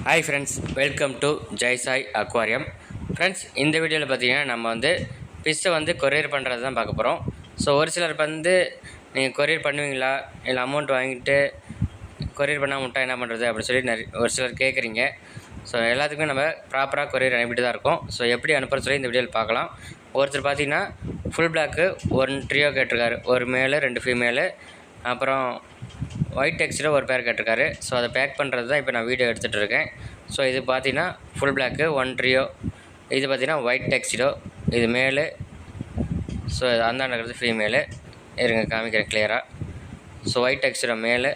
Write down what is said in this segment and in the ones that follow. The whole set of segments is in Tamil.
Hi friends, welcome to Jai Sai aquarium. Friends, இந்த வீடியோவில் பார்த்தீங்கன்னா நம்ம வந்து ஃபிஷ்ஷை வந்து கொரியர் பண்ணுறது தான் பார்க்க போகிறோம். ஸோ ஒரு சிலர் வந்து நீங்கள் கொரியர் பண்ணுவீங்களா, இல்லை அமௌண்ட் வாங்கிட்டு கொரியர் பண்ணால் முட்டை என்ன பண்ணுறது அப்படின்னு சொல்லி ஒரு சிலர் கேட்குறீங்க. ஸோ எல்லாத்துக்குமே நம்ம ப்ராப்பராக கொரியர் அனுப்பிட்டு தான் இருக்கோம். ஸோ எப்படி அனுப்புறது சொல்லி இந்த வீடியோவில் பார்க்கலாம். ஒருத்தர் பார்த்தீங்கன்னா ஃபுல் பிளாக்கு 1 ட்ரியோ கேட்டிருக்காரு, ஒரு மேலு 2 ஃபீமேலு, அப்புறம் ஒயிட் டெக்ஸ்டில் ஒரு பேர் கேட்டிருக்காரு. ஸோ அதை பேக் பண்ணுறது தான் இப்போ நான் வீடியோ எடுத்துகிட்டு இருக்கேன். ஸோ இது பார்த்தீங்கன்னா ஃபுல் பிளாக்கு 1 ட்ரியோ, இது பார்த்தீங்கன்னா ஒயிட் டெக்ஸ்டிலோ, இது மேலு. ஸோ அந்தாண்ட இருக்கிறது ஃபீமேலு. இருங்க காமிக்கிறேன் கிளியராக. ஸோ ஒயிட் டெக்ஸ்டிலோ மேலு,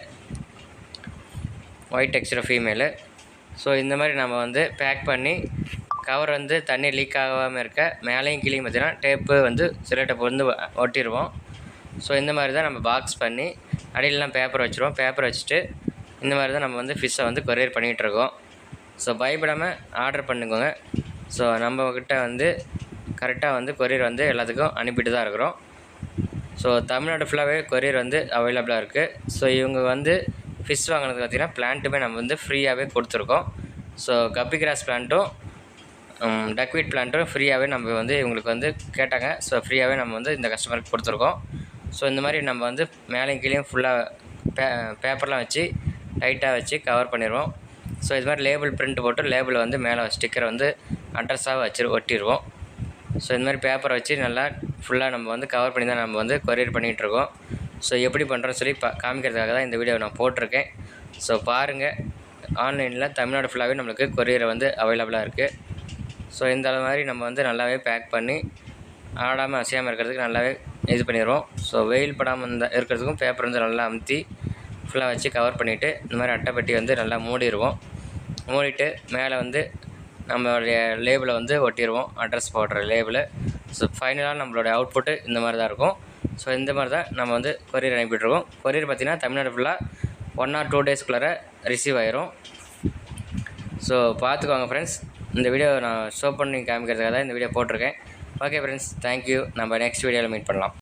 ஒயிட் டெக்ஸ்டிலோ ஃபீமேலு. ஸோ இந்த மாதிரி நம்ம வந்து பேக் பண்ணி கவர் வந்து தண்ணி லீக் ஆகாமல் இருக்க மேலேயும் கீழேயும் பார்த்தீங்கன்னா டேப்பு வந்து சில டேப்பு வந்து ஒட்டிடுவோம். ஸோ இந்த மாதிரி தான் நம்ம பாக்ஸ் பண்ணி அடியிலலாம் பேப்பர் வச்சுருவோம். பேப்பர் வச்சுட்டு இந்த மாதிரி தான் நம்ம வந்து ஃபிஷ்ஷை வந்து கொரியர் பண்ணிகிட்ருக்கோம். ஸோ பயப்படாமல் ஆர்டர் பண்ணுங்க. ஸோ நம்மக்கிட்ட வந்து கரெக்டாக வந்து கொரியர் வந்து எல்லாத்துக்கும் அனுப்பிட்டு தான் இருக்கிறோம். ஸோ தமிழ்நாடு ஃபுல்லாகவே கொரியர் வந்து அவைலபிளாக இருக்குது. ஸோ இவங்க வந்து ஃபிஷ் வாங்கினது பார்த்திங்கன்னா பிளான்ட்டுமே நம்ம வந்து ஃப்ரீயாகவே கொடுத்துருக்கோம். ஸோ கப்பி கிராஸ் பிளான்ட்டும் டக்வீட் பிளான்ட்டும் ஃப்ரீயாகவே நம்ம வந்து இவங்களுக்கு வந்து கேட்டாங்க. ஸோ ஃப்ரீயாகவே நம்ம வந்து இந்த கஸ்டமருக்கு கொடுத்துருக்கோம். ஸோ இந்த மாதிரி நம்ம வந்து மேலேயும் கீழேயும் ஃபுல்லாக பேப்பர்லாம் வச்சு டைட்டாக வச்சு கவர் பண்ணிடுவோம். ஸோ இது மாதிரி லேபிள் பிரிண்ட் போட்டு லேபிளை வந்து மேலே ஸ்டிக்கரை வந்து அட்ரஸாக ஒட்டிடுவோம். ஸோ இந்த மாதிரி பேப்பரை வச்சு நல்லா ஃபுல்லாக நம்ம வந்து கவர் பண்ணி தான் நம்ம வந்து கொரியர் பண்ணிகிட்ருக்கோம். ஸோ எப்படி பண்ணுறோன்னு சொல்லி காமிக்கிறதுக்காக தான் இந்த வீடியோவை நான் போட்டிருக்கேன். ஸோ பாருங்கள், ஆன்லைனில் தமிழ்நாடு ஃபுல்லாகவே நம்மளுக்கு கொரியரை வந்து அவைலபிளாக இருக்குது. ஸோ இந்த மாதிரி நம்ம வந்து நல்லாவே பேக் பண்ணி ஆடாமல் அசையாமல் இருக்கிறதுக்கு நல்லாவே இது பண்ணிடுவோம். ஸோ வெயில் படாமல் இருக்கிறதுக்கும் பேப்பர் வந்து நல்லா அமுத்தி ஃபுல்லாக வச்சு கவர் பண்ணிவிட்டு இந்த மாதிரி அட்டைப்பெட்டி வந்து நல்லா மூடிடுவோம். மூடிட்டு மேலே வந்து நம்மளுடைய லேபிளை வந்து ஒட்டிடுவோம், அட்ரஸ் போடுற லேபிளை. ஸோ ஃபைனலாக நம்மளுடைய அவுட்புட்டு இந்த மாதிரி தான் இருக்கும். ஸோ இந்த மாதிரி தான் நம்ம வந்து கொரியர் அனுப்பிட்டுருக்கோம். கொரியர் பார்த்திங்கன்னா தமிழ்நாடு ஃபுல்லாக 1 or 2 டேஸ்க்குள்ளார ரிசீவ் ஆயிரும். ஸோ பார்த்துக்கோங்க ஃப்ரெண்ட்ஸ். இந்த வீடியோ நான் ஷோ பண்ணி காமிக்கிறதுக்காக தான் இந்த வீடியோ போட்டிருக்கேன். Okay friends, thank you. நம்ம நெக்ஸ்ட் வீடியோவில் மீட் பண்ணலாம்.